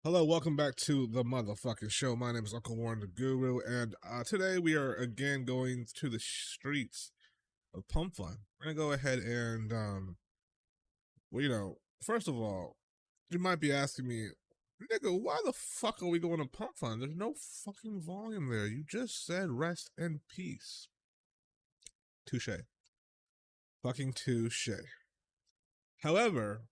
Hello, welcome back to the motherfucking show. My name is Uncle Warren the Guru, and today we are again going to the streets of Pumpfun. We're gonna go ahead and, first of all, you might be asking me, nigga, why the fuck are we going to Pumpfun? There's no fucking volume there. You just said rest in peace. Touche. Fucking touche. However,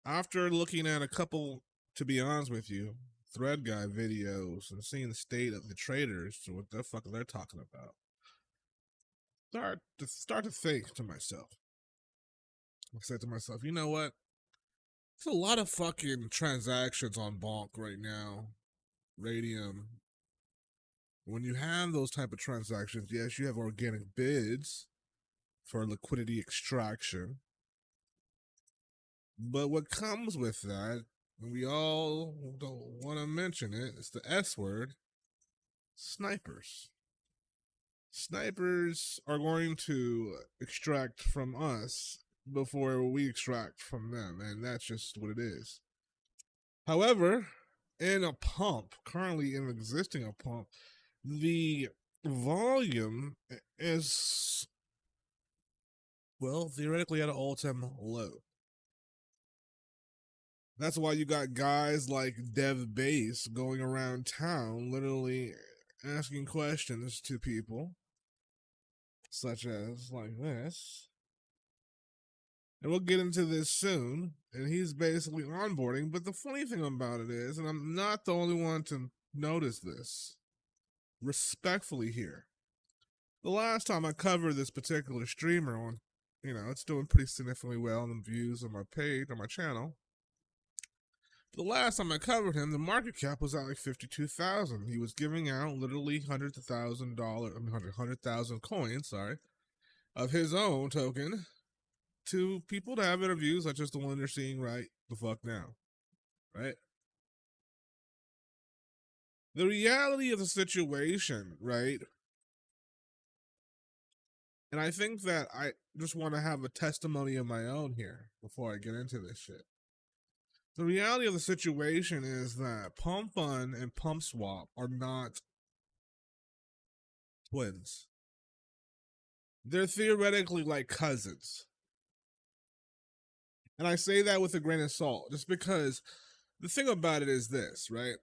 after looking at a couple, to be honest with you, thread guy videos and seeing the state of the traders and what the fuck they're talking about, start to think to myself. I said to myself, you know what? There's a lot of fucking transactions on Bonk right now, Radium. When you have those type of transactions, yes, you have organic bids for liquidity extraction. But what comes with that, and we all don't want to mention it, it's the S word, snipers. Snipers are going to extract from us before we extract from them, and that's just what it is. However, in a pump, currently in existing a pump, the volume is, well, theoretically at an all-time low. That's why you got guys like Dev Base going around town literally asking questions to people, such as like this. And we'll get into this soon. And he's basically onboarding. But the funny thing about it is, and I'm not the only one to notice this, respectfully here, the last time I covered this particular streamer on, it's doing pretty significantly well on the views on my page, on my channel. The last time I covered him, the market cap was at like 52,000. He was giving out literally $100,000 coins, of his own token to people to have interviews such as the one you're seeing right the fuck now, right? The reality of the situation, right? And I think that I just want to have a testimony of my own here before I get into this shit. The reality of the situation is that Pumpfun and PumpSwap are not twins. They're theoretically like cousins. And I say that with a grain of salt, just because the thing about it is this, right?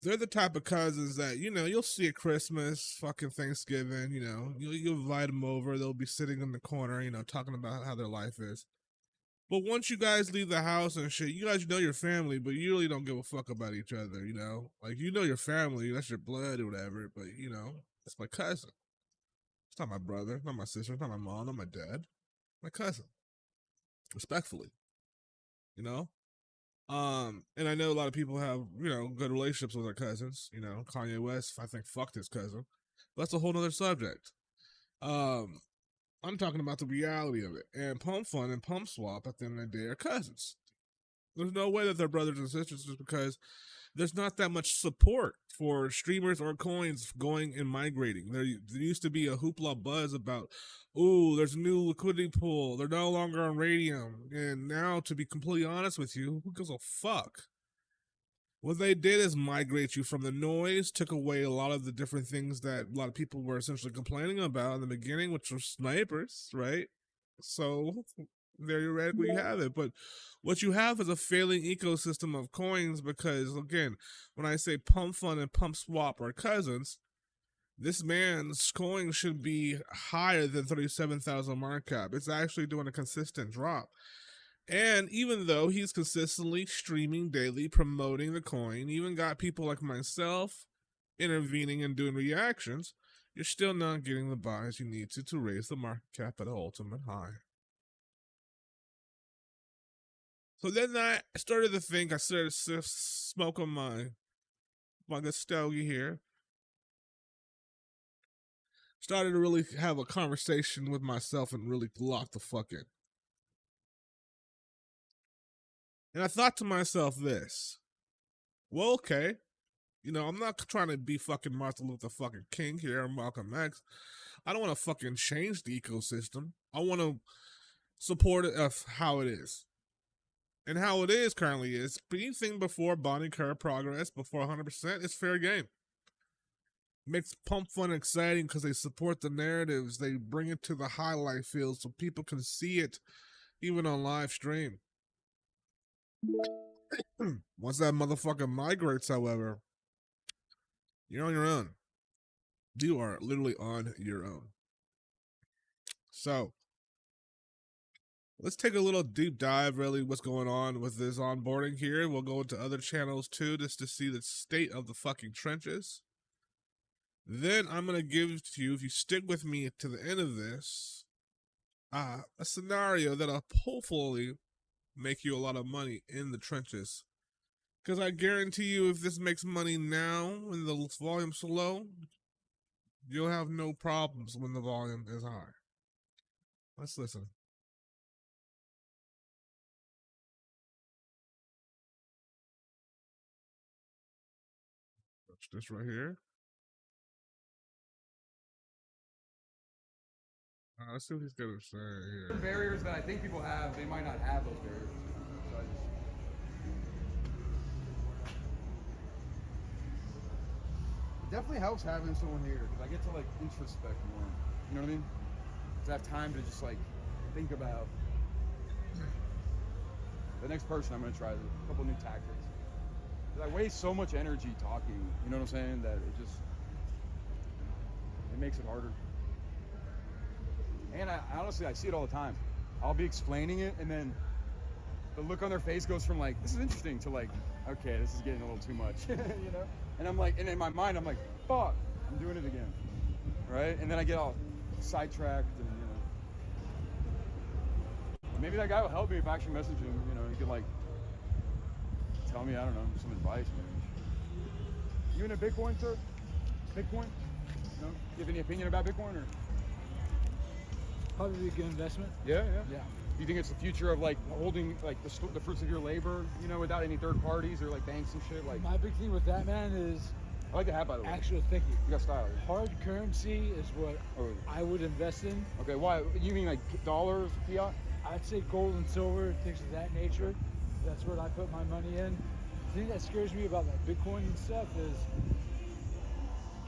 They're the type of cousins that, you'll see at Christmas, fucking Thanksgiving, you'll invite them over. They'll be sitting in the corner, talking about how their life is. But once you guys leave the house and shit, you guys know your family, but you really don't give a fuck about each other, Like, your family, that's your blood or whatever, but, it's my cousin. It's not my brother, not my sister, not my mom, not my dad. My cousin. Respectfully. And I know a lot of people have, good relationships with their cousins. Kanye West, I think, fucked his cousin. But that's a whole nother subject. I'm talking about the reality of it. And Pumpfun and PumpSwap at the end of the day are cousins. There's no way that they're brothers and sisters just because there's not that much support for streamers or coins going and migrating. There used to be a hoopla buzz about, ooh, there's a new liquidity pool. They're no longer on Radium. And now, to be completely honest with you, who gives a fuck? What they did is migrate you from the noise, took away a lot of the different things that a lot of people were essentially complaining about in the beginning, which were snipers, right? So theoretically you have it. But what you have is a failing ecosystem of coins because, again, when I say Pumpfun and PumpSwap are cousins, this man's coin should be higher than 37,000 market cap. It's actually doing a consistent drop. And even though he's consistently streaming daily, promoting the coin, even got people like myself intervening and doing reactions, you're still not getting the buys you need to raise the market cap at an ultimate high. So then I started to think, I started to smoke on my good stogie here. Started to really have a conversation with myself and really lock the fuck in. And I thought to myself this, well, okay, I'm not trying to be fucking Martin Luther fucking King here or Malcolm X. I don't want to fucking change the ecosystem. I want to support it of how it is. And how it is currently is anything before bonding curve progress, before 100%, is fair game. Makes Pumpfun exciting because they support the narratives. They bring it to the highlight field so people can see it even on live stream. Once that motherfucker migrates, however, you're on your own. You are literally on your own. So, let's take a little deep dive, really, what's going on with this onboarding here. We'll go into other channels too, just to see the state of the fucking trenches. Then I'm going to give to you, if you stick with me to the end of this, a scenario that'll hopefully make you a lot of money in the trenches. Because I guarantee you, if this makes money now when the volume's low, you'll have no problems when the volume is high. Let's listen. Watch this right here. Let's see what he's gonna say here. Barriers that I think people have, they might not have those barriers. So it definitely helps having someone here because I get to like introspect more. You know what I mean? Because I have time to just like think about the next person I'm gonna try a couple new tactics. Because I waste so much energy talking. You know what I'm saying? That it makes it harder. And I honestly, I see it all the time. I'll be explaining it, and then the look on their face goes from like, this is interesting, to like, okay, this is getting a little too much, you know? And I'm like, and in my mind, I'm like, fuck, I'm doing it again, right? And then I get all sidetracked, and you know. Maybe that guy will help me if I actually message him, you know, he could like, tell me, I don't know, some advice, maybe. You into Bitcoin, sir? Bitcoin? No? You have any opinion about Bitcoin, or? Probably a good investment. Yeah. Do you think it's the future of like holding like the fruits of your labor, you know, without any third parties or like banks and shit? Like, my big thing with that, man, is I like the hat, by the way. actual thinking. You got style. Hard currency is what I would invest in. Okay, why? You mean like dollars, fiat? I'd say gold and silver, things of that nature. That's what I put my money in. The thing that scares me about like Bitcoin and stuff is,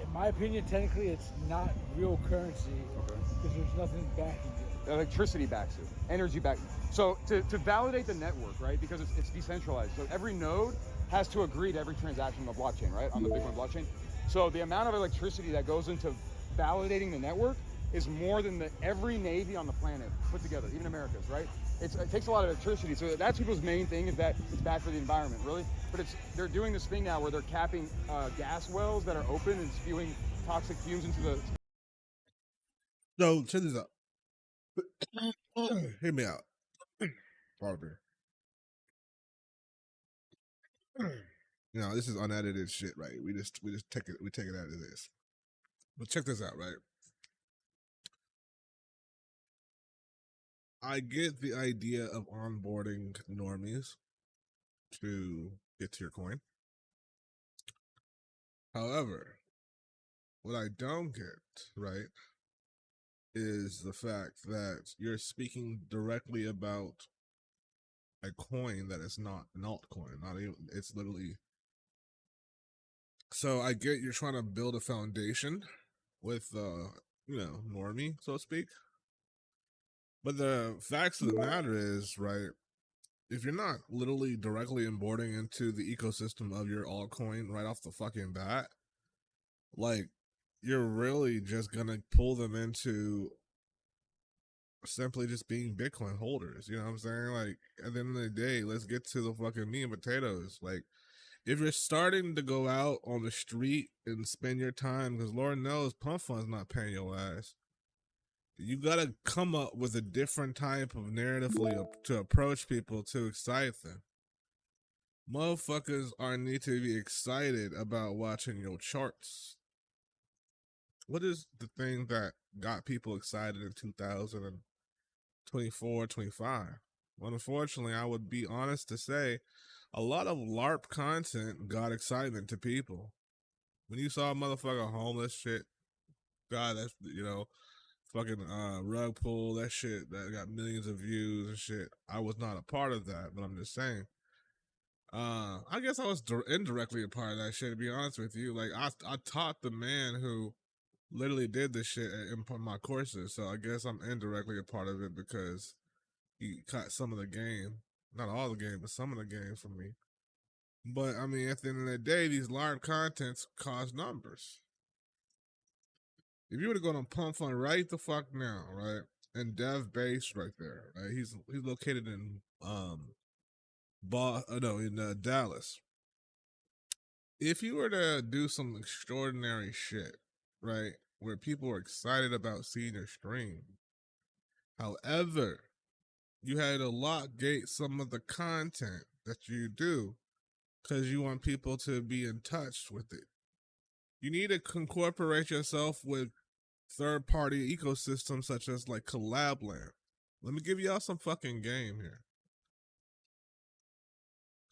in my opinion, technically it's not real currency because there's nothing backing it. Electricity backs it, energy backs it. So to validate the network, right, because it's decentralized, so every node has to agree to every transaction on the blockchain, right, on the Bitcoin blockchain. So the amount of electricity that goes into validating the network is more than every navy on the planet put together, even America's, right? It takes a lot of electricity, so that's people's main thing, is that it's bad for the environment, really. But they're doing this thing now where they're capping gas wells that are open and spewing toxic fumes into the... So, check this out. Hear me out. Barber. You know, this is unedited shit, right? We just take it out of this. But check this out, right? I get the idea of onboarding normies to get to your coin. However, what I don't get, right, is the fact that you're speaking directly about a coin that is not an altcoin. Not even, it's literally. So I get you're trying to build a foundation with, normie, so to speak. But the facts of the matter is, right, if you're not literally directly onboarding into the ecosystem of your altcoin right off the fucking bat, like, you're really just gonna pull them into simply just being Bitcoin holders. You know what I'm saying? Like, at the end of the day, let's get to the fucking meat and potatoes. Like, if you're starting to go out on the street and spend your time, because Lord knows Pumpfun's not paying your ass, you gotta come up with a different type of narrative to approach people to excite them. Motherfuckers need to be excited about watching your charts. What is the thing that got people excited in 2024, 25? Well, unfortunately, I would be honest to say a lot of LARP content got excitement to people. When you saw a motherfucker homeless shit, God, that's, fucking rug pull, that shit that got millions of views and shit. I was not a part of that, but I'm just saying. I guess I was indirectly a part of that shit. To be honest with you, like I taught the man who literally did this shit in my courses, so I guess I'm indirectly a part of it because he caught some of the game, not all the game, but some of the game for me. But I mean, at the end of the day, these live contents cause numbers. If you were to go on Pumpfun right the fuck now, right, and Dev Base right there, right, he's located in Dallas. If you were to do some extraordinary shit, right, where people are excited about seeing your stream, however, you had to lock gate some of the content that you do because you want people to be in touch with it. You need to incorporate yourself with third-party ecosystems such as like Collabland. Let me give y'all some fucking game here.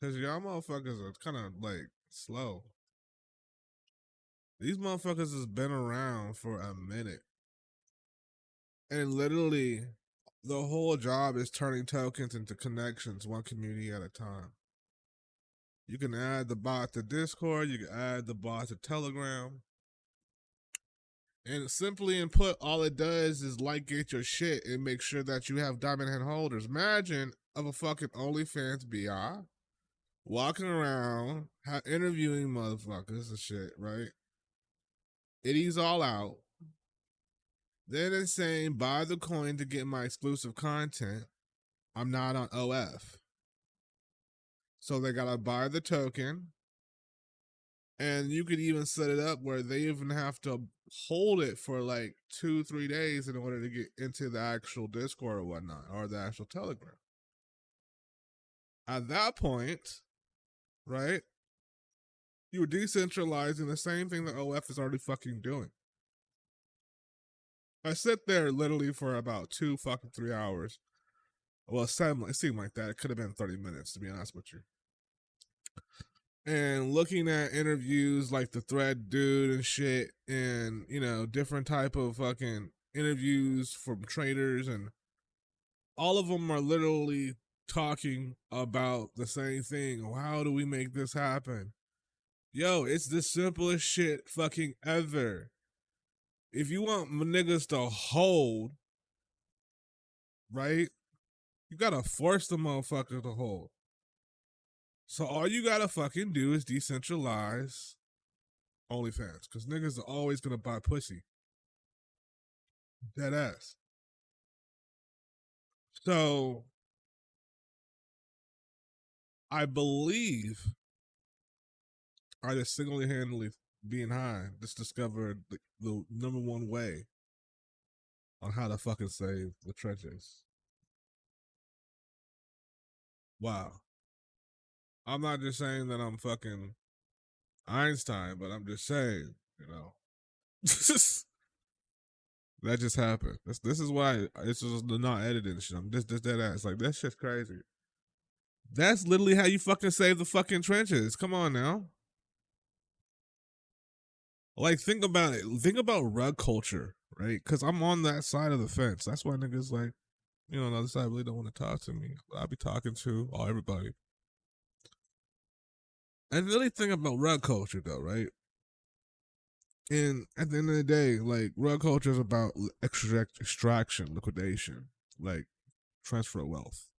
Because y'all motherfuckers are kind of like slow. These motherfuckers has been around for a minute. And literally, the whole job is turning tokens into connections, one community at a time. You can add the bot to Discord, you can add the bot to Telegram. And simply and put, all it does is like get your shit and make sure that you have diamond hand holders. Imagine of a fucking OnlyFans BI walking around interviewing motherfuckers and shit, right? Itty's all out. Then it's saying buy the coin to get my exclusive content. I'm not on OF. So they gotta buy the token. And you could even set it up where they even have to hold it for like 2-3 days in order to get into the actual Discord or whatnot, or the actual Telegram. At that point, right, you were decentralizing the same thing that OF is already fucking doing. I sit there literally for about 3 hours. Well, it seemed like that. It could have been 30 minutes, to be honest with you. And looking at interviews like the Thread Dude and shit, and you know, different type of fucking interviews from traders, and all of them are literally talking about the same thing. How do we make this happen? Yo, it's the simplest shit fucking ever. If you want niggas to hold, right, you gotta force the motherfucker to hold. So all you gotta fucking do is decentralize OnlyFans, because niggas are always gonna buy pussy. Dead ass. So I believe I just single-handedly being high just discovered the number one way on how to fucking save the trenches. Wow. I'm not just saying that I'm fucking Einstein, but I'm just saying, you know. That just happened. This is why this is not editing shit. I'm just dead ass. Like, that shit's crazy. That's literally how you fucking save the fucking trenches. Come on now. Like, think about it. Think about rug culture, right? Because I'm on that side of the fence. That's why niggas like, you know, on the other side really don't want to talk to me. But I be talking to everybody. And really think about rug culture, though, right? And at the end of the day, like, rug culture is about extraction, liquidation, like transfer of wealth.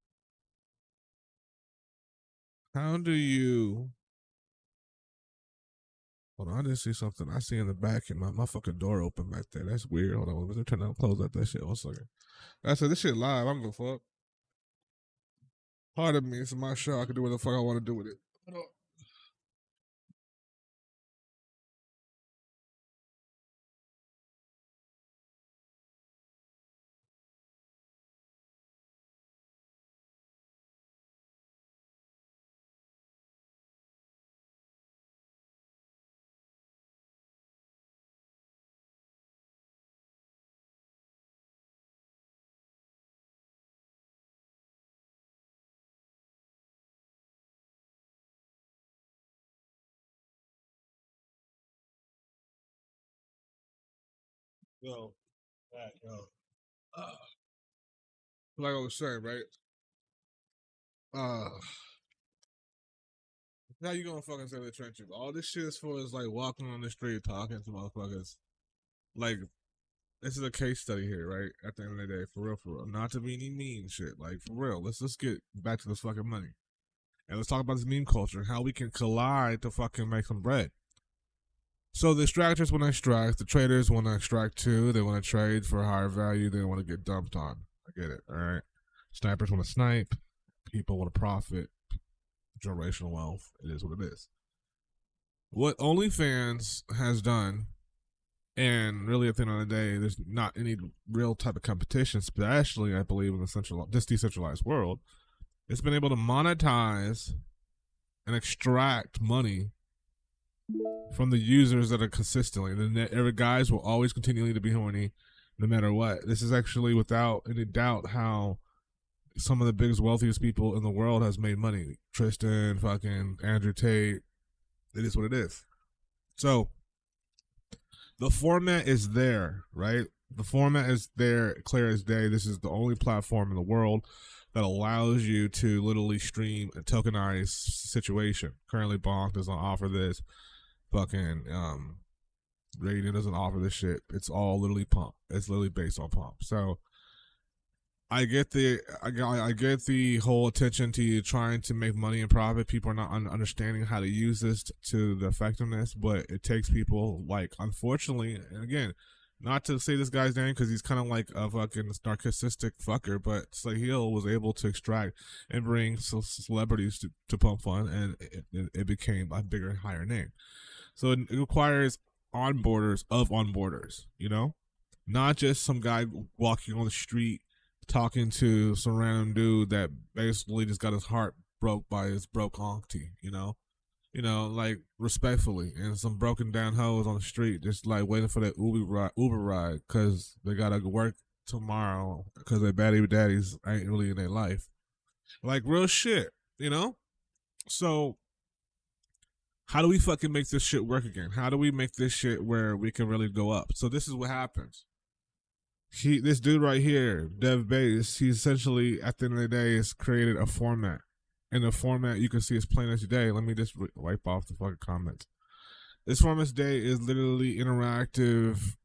How do you? Hold on, I just see something. I see in the back, and my fucking door open back there. That's weird. Hold on, let me turn down, close out that shit. 1 second. I said this shit live. I'm gonna fuck. Pardon me, it's my show. I can do what the fuck I want to do with it. Hold on. Yo, back, yo. like I was saying, right? How you gonna fucking say the trenches? All this shit is for is like walking on the street talking to motherfuckers. Like, this is a case study here, right? At the end of the day, for real. Not to be any mean shit. Like, for real. Let's get back to this fucking money. And let's talk about this meme culture and how we can collide to fucking make some bread. So the extractors want to extract, the traders want to extract too. They want to trade for a higher value. They want to get dumped on. I get it, all right? Snipers want to snipe. People want to profit. Generational wealth. It is what it is. What OnlyFans has done, and really at the end of the day, there's not any real type of competition, especially I believe in this decentralized world. It's been able to monetize and extract money from the users that are consistently. The guys will always continually to be horny, no matter what. This is actually, without any doubt, how some of the biggest, wealthiest people in the world has made money. Tristan, fucking Andrew Tate. It is what it is. So the format is there, right? The format is there, clear as day. This is the only platform in the world that allows you to literally stream a tokenized situation. Currently, Bonk doesn't offer this. Fucking Radiant doesn't offer this shit. It's all literally pump. It's literally based on pump. So I get the whole attention to you trying to make money and profit. People are not understanding how to use this to the effectiveness, but it takes people, like, unfortunately, and again, not to say this guy's name because he's kind of like a fucking narcissistic fucker, but Sahil was able to extract and bring celebrities to Pumpfun, and it became a bigger and higher name. So it requires onboarders of onboarders, you know? Not just some guy walking on the street talking to some random dude that basically just got his heart broke by his broke auntie, you know? Like, respectfully, and some broken down hoes on the street just like waiting for that Uber ride because they gotta work tomorrow because their baddie daddies ain't really in their life. Like, real shit, you know? So how do we fucking make this shit work again? How do we make this shit where we can really go up? So this is what happens. This dude right here, Dev Base, he essentially, at the end of the day, has created a format. And the format you can see is plain as day. Let me just wipe off the fucking comments. This format today is literally interactive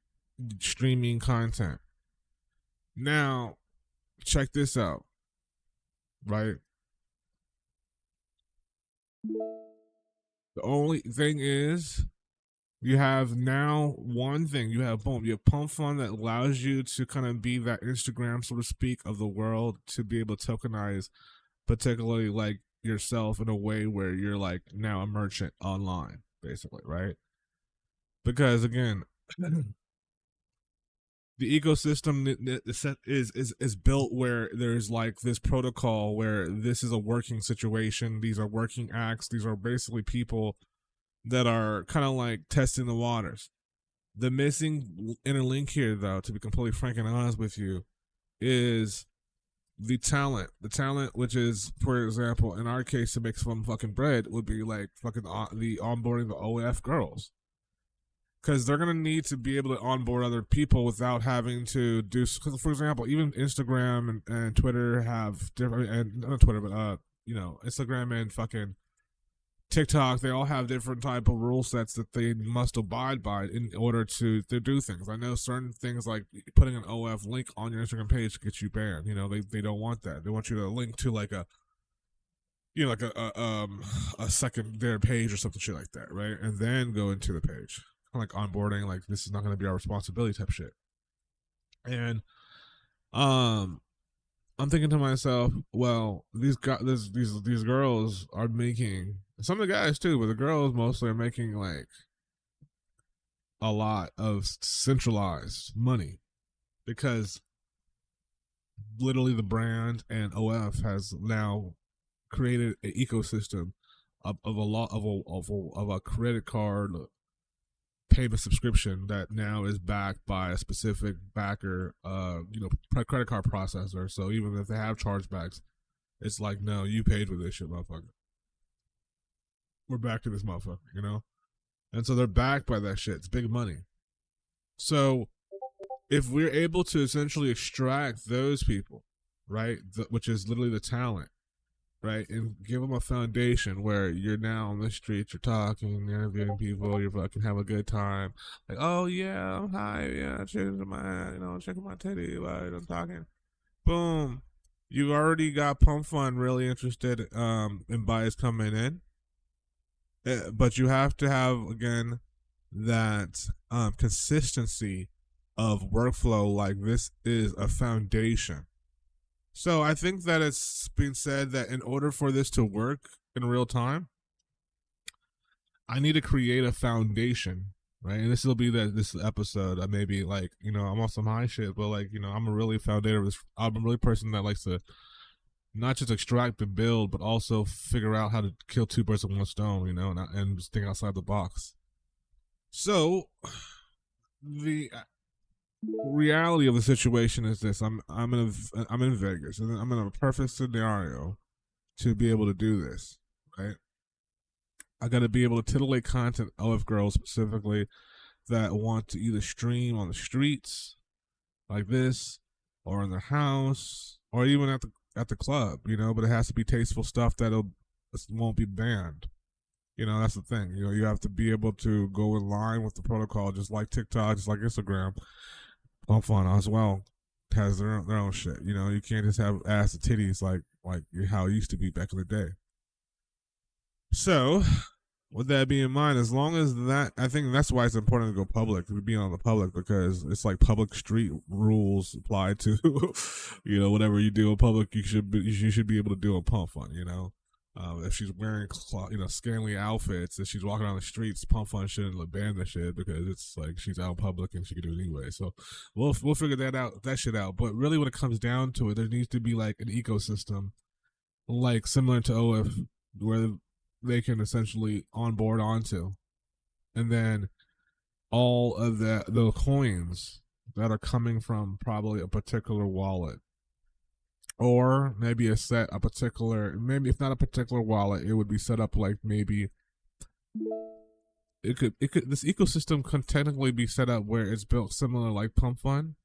streaming content. Now, check this out, right? The only thing is, you have now one thing. You have Pumpfun that allows you to kind of be that Instagram, so to speak, of the world, to be able to tokenize, particularly like yourself, in a way where you're like now a merchant online, basically, right? Because again, the ecosystem is built where there's like this protocol where this is a working situation. These are working acts. These are basically people that are kind of like testing the waters. The missing interlink here, though, to be completely frank and honest with you, is the talent. The talent, which is, for example, in our case, to make some fucking bread, would be like fucking the onboarding the OF girls. Because they're going to need to be able to onboard other people without having to do, because, for example, even Instagram and Twitter have different, and not Twitter, but, Instagram and fucking TikTok, they all have different type of rule sets that they must abide by in order to do things. I know certain things like putting an OF link on your Instagram page gets you banned. They don't want that. They want you to link to like a secondary page or something shit like that, right? And then go into the page. Kind of like onboarding, like this is not going to be our responsibility type shit. And I'm thinking to myself, well, these girls are making, some of the guys too, but the girls mostly are making like a lot of centralized money because literally the brand and OF has now created an ecosystem of a credit card payment subscription that now is backed by a specific backer, credit card processor. So even if they have chargebacks, it's like, no, you paid for this shit, motherfucker. We're back to this motherfucker, And so they're backed by that shit. It's big money. So if we're able to essentially extract those people, right, which is literally the talent, right, and give them a foundation where you're now on the streets, you're talking, you're interviewing people, you're fucking have a good time, like, oh yeah, I'm high, yeah, checking my, checking my titty while I'm talking, boom, you've already got Pumpfun really interested in buyers coming in, but you have to have again that consistency of workflow. Like this is a foundation. So I think that it's been said that in order for this to work in real time, I need to create a foundation, right? And this will be this episode. I maybe like, I'm on some high shit, but like, I'm a really foundator. I'm a really person that likes to not just extract and build, but also figure out how to kill two birds with one stone, and just think outside the box. So the reality of the situation is this: I'm in Vegas, and I'm in a perfect scenario to be able to do this, right? I got to be able to titillate content of girls specifically that want to either stream on the streets like this, or in their house, or even at the club, but it has to be tasteful stuff that won't be banned. That's the thing. You have to be able to go in line with the protocol, just like TikTok, just like Instagram. Pumpfun as well has their own shit. You can't just have ass and titties like how it used to be back in the day. So, with that being in mind, as long as that, I think that's why it's important to go public, to be on the public, because it's like public street rules apply to, whatever you do in public, you should be able to do in Pumpfun. If she's wearing, scantily outfits, if she's walking on the streets, Pumpfun shouldn't ban the shit because it's like she's out in public and she can do it anyway. So we'll figure that shit out. But really, when it comes down to it, there needs to be like an ecosystem, like similar to OF, where they can essentially onboard onto, and then all of the coins that are coming from probably a particular wallet, or maybe maybe if not a particular wallet, it would be set up like maybe this ecosystem can technically be set up where it's built similar like Pumpfun,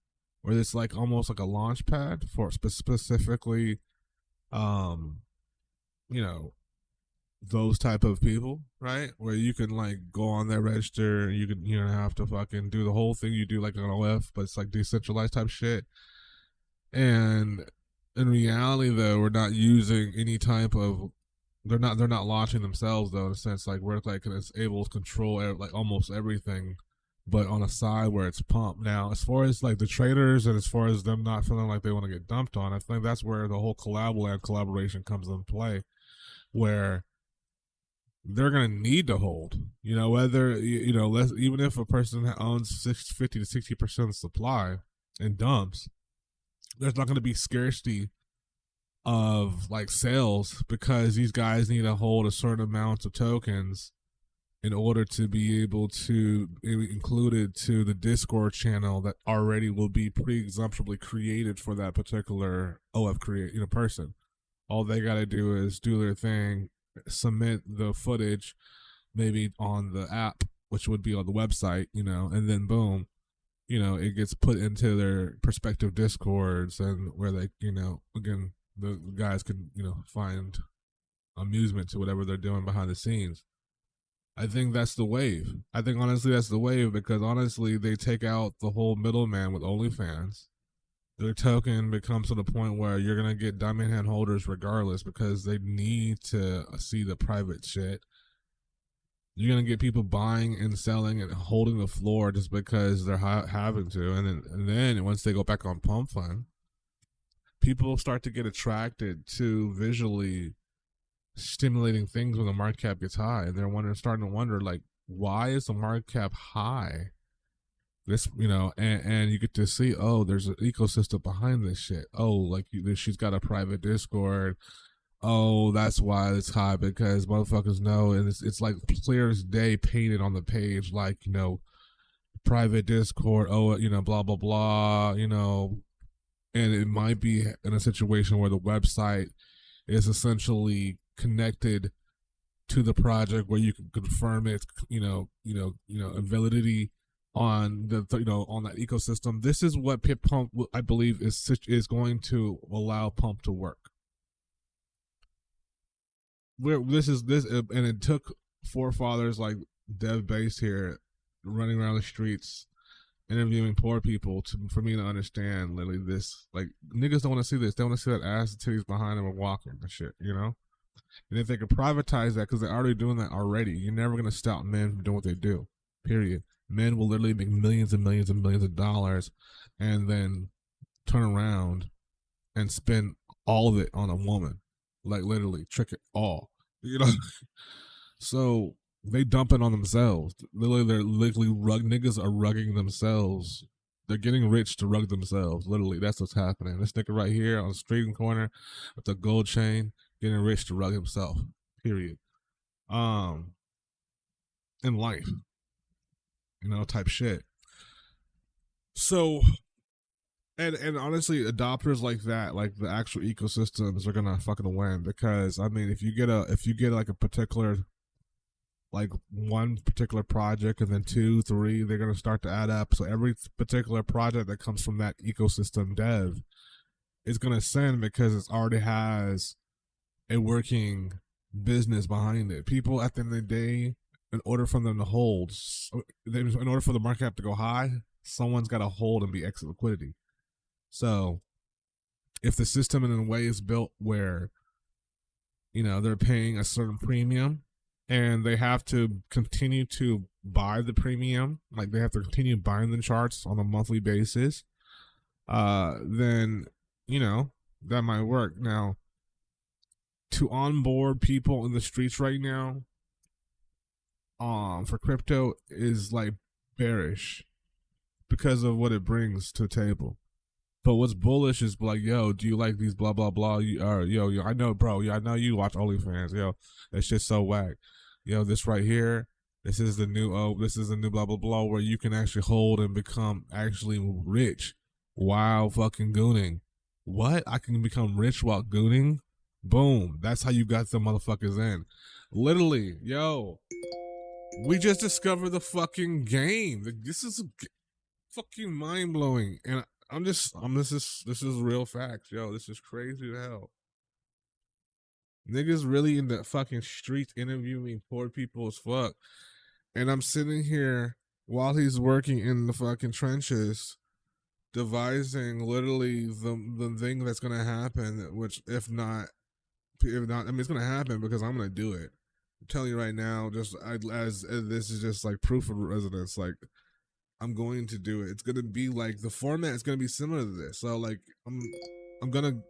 where it's like almost like a launch pad for specifically, those type of people, right? Where you can like go on their register, you don't have to fucking do the whole thing you do like an OF, but it's like decentralized type shit. And in reality, though, we're not using any type of. They're not launching themselves though, in a sense. Like we're like it's able to control like almost everything, but on a side where it's pumped. Now, as far as like the traders and as far as them not feeling like they want to get dumped on, I think that's where the whole collaboration comes into play, where they're gonna need to hold. Whether even if a person owns 50 to 60% of the supply and dumps, there's not going to be scarcity of like sales because these guys need to hold a certain amount of tokens in order to be able to be included to the Discord channel that already will be pre-exemptively created for that particular OF person. All they got to do is do their thing, submit the footage maybe on the app, which would be on the website, and then boom, it gets put into their respective Discords, and where they, again, the guys can, find amusement to whatever they're doing behind the scenes. I think that's the wave. I think honestly that's the wave, because honestly they take out the whole middleman with OnlyFans. Their token becomes to the point where you're going to get diamond hand holders regardless, because they need to see the private shit. You're going to get people buying and selling and holding the floor just because they're having to. And then once they go back on Pumpfun, people start to get attracted to visually stimulating things when the market cap gets high. And they're starting to wonder, like, why is the market cap high? This, and you get to see, oh, there's an ecosystem behind this shit. Oh, like she's got a private Discord. Oh, that's why it's high, because motherfuckers know, and it's like clear as day painted on the page, like, private Discord, blah, blah, blah, and it might be in a situation where the website is essentially connected to the project where you can confirm its, validity on the on that ecosystem. This is what Pump, I believe, is going to allow Pump to work. This and it took forefathers like Dev Base here running around the streets interviewing poor people for me to understand literally this. Like, niggas don't want to see this. They want to see that ass and titties behind them and walking and shit, And if they could privatize that, because they're already doing that already, you're never going to stop men from doing what they do, period. Men will literally make millions and millions and millions of dollars and then turn around and spend all of it on a woman. Like, literally, trick it all. So they dump it on themselves. Literally, niggas are rugging themselves. They're getting rich to rug themselves. Literally, that's what's happening. This nigga right here on the street corner with the gold chain, getting rich to rug himself. Period. In life, type shit. So, and honestly, adopters like that, like the actual ecosystems, are gonna fucking win, because I mean, if you get like a particular, like one particular project, and then 2, 3, they're gonna start to add up. So every particular project that comes from that ecosystem dev is gonna send, because it already has a working business behind it. People at the end of the day, in order for them to hold, in order for the market cap to go high, someone's got to hold and be exit liquidity. So if the system in a way is built where, they're paying a certain premium and they have to continue to buy the premium, like they have to continue buying the charts on a monthly basis, then, that might work. Now, to onboard people in the streets right now, for crypto is like bearish because of what it brings to the table. But what's bullish is like, yo, do you like these blah blah blah? Yo, I know, bro. Yeah, I know you watch OnlyFans. Yo, that shit's so whack. Yo, this right here, this is the new blah blah blah, where you can actually hold and become actually rich while fucking gooning. What? I can become rich while gooning? Boom. That's how you got the motherfuckers in. Literally, yo. We just discovered the fucking game. This is fucking mind blowing, and this is real facts, yo. This is crazy as hell. Niggas really in the fucking streets interviewing poor people as fuck, and I'm sitting here while he's working in the fucking trenches, devising literally the thing that's gonna happen. Which if not, I mean, it's gonna happen because I'm gonna do it. I'm telling you right now, as this is just like proof of residence. Like, I'm going to do it. It's gonna be like the format is gonna be similar to this. So like, I'm gonna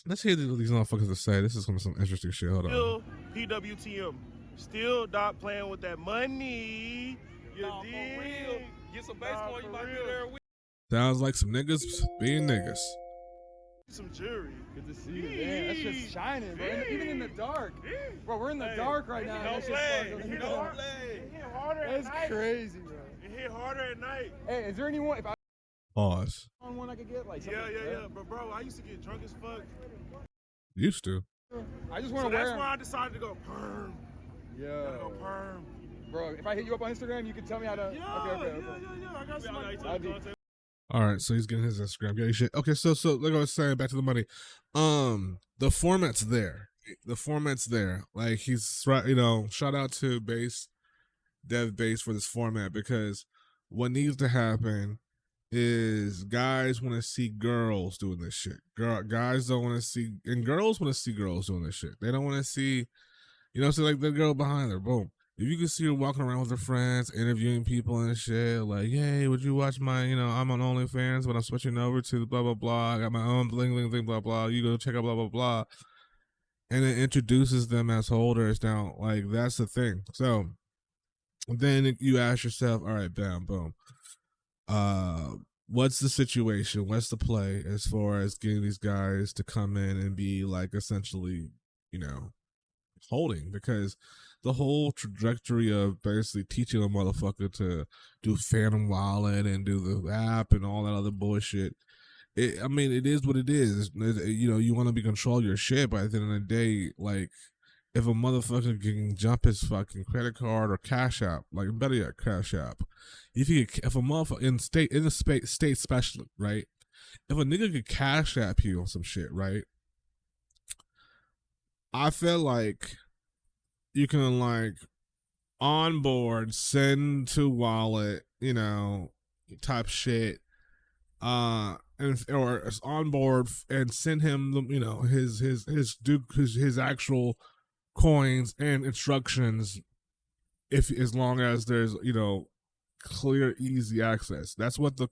let's hear what these motherfuckers to say. This is gonna be some interesting shit. Hold on. Still PWTM. Still not playing with that money. You for real. Get some baseball, you might be there. Sounds like some niggas being niggas. Some jewelry. Good to see you, man. That shit's shining, bro. Even in the dark. Bro, we're in the dark right now. Don't play. Don't play. It hit harder at night. That's crazy, bro. It hit harder at night. Hey, is there anyone, if I Pause. on one I could get? Like, Yeah. But bro, I used to get drunk as fuck. Used to. I just want So to wear that's why I decided to go perm. Yeah. Gotta go perm. Bro, if I hit you up on Instagram, you can tell me how to. Yeah. Okay. I got some. All right, so he's getting his Instagram. Yeah, shit. Okay, so like I was saying, back to the money. The format's there. Like, he's right. Shout out to Dev Base for this format, because what needs to happen is guys want to see girls doing this shit. Guys don't want to see, and girls want to see girls doing this shit. They don't want to see, like the girl behind her. Boom. If you can see her walking around with her friends, interviewing people and shit, like, hey, would you watch my, I'm on OnlyFans, but I'm switching over to blah, blah, blah. I got my own bling, bling, bling, blah, blah. You go check out blah, blah, blah. And it introduces them as holders. Now, like, that's the thing. So then you ask yourself, all right, bam, boom. What's the situation? What's the play as far as getting these guys to come in and be, like, essentially, holding? Because the whole trajectory of basically teaching a motherfucker to do Phantom Wallet and do the app and all that other bullshit, it is what it is. You want to be control your shit, but at the end of the day, like, if a motherfucker can jump his fucking credit card or Cash App, like better yet, Cash App, if a motherfucker in the state special, right? If a nigga could Cash App you on some shit, right? I feel like you can like onboard, send to wallet, type shit, or onboard and send him, his actual coins and instructions, if as long as there's clear, easy access. That's what the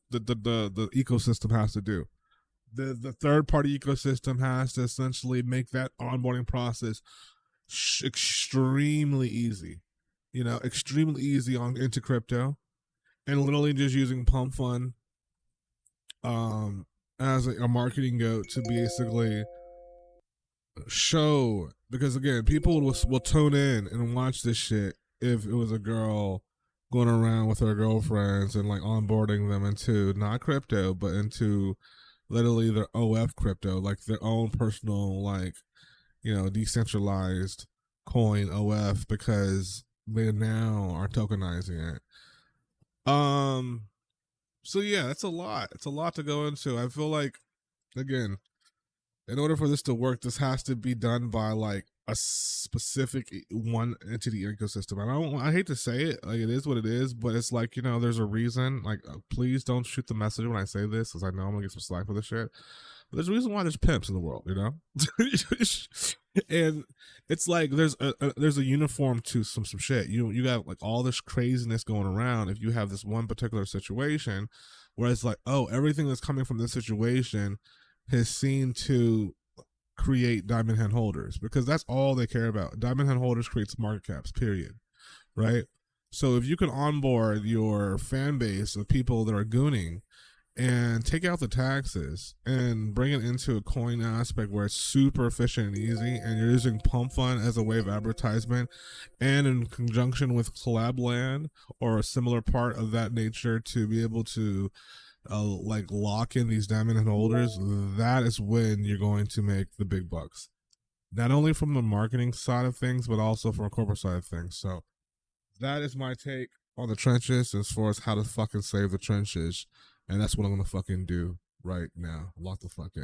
ecosystem has to do. The third party ecosystem has to essentially make that onboarding process extremely easy, extremely easy into crypto, and literally just using Pumpfun as a marketing goat to basically show, because again, people will tune in and watch this shit if it was a girl going around with her girlfriends and like onboarding them into not crypto but into literally their OF crypto, like their own personal, like, decentralized coin OF, because they now are tokenizing it. So yeah, it's a lot. It's a lot to go into. I feel like, again, in order for this to work, this has to be done by like a specific one entity ecosystem. I hate to say it, like it is what it is, but it's like, there's a reason. Like, please don't shoot the messenger when I say this, because I know I'm gonna get some slack for this shit. But there's a reason why there's pimps in the world, and it's like there's a uniform to some shit. You got like all this craziness going around if you have this one particular situation where it's like, oh, everything that's coming from this situation has seen to create diamond hand holders, because that's all they care about. Diamond hand holders creates market caps, period. Right? So if you can onboard your fan base of people that are gooning and take out the taxes and bring it into a coin aspect where it's super efficient and easy, and you're using Pumpfun as a way of advertisement, and in conjunction with Collabland or a similar part of that nature to be able to like lock in these diamond hand holders, that is when you're going to make the big bucks. Not only from the marketing side of things, but also from a corporate side of things. So that is my take on the trenches as far as how to fucking save the trenches. And that's what I'm gonna fucking do right now. Lock the fuck in.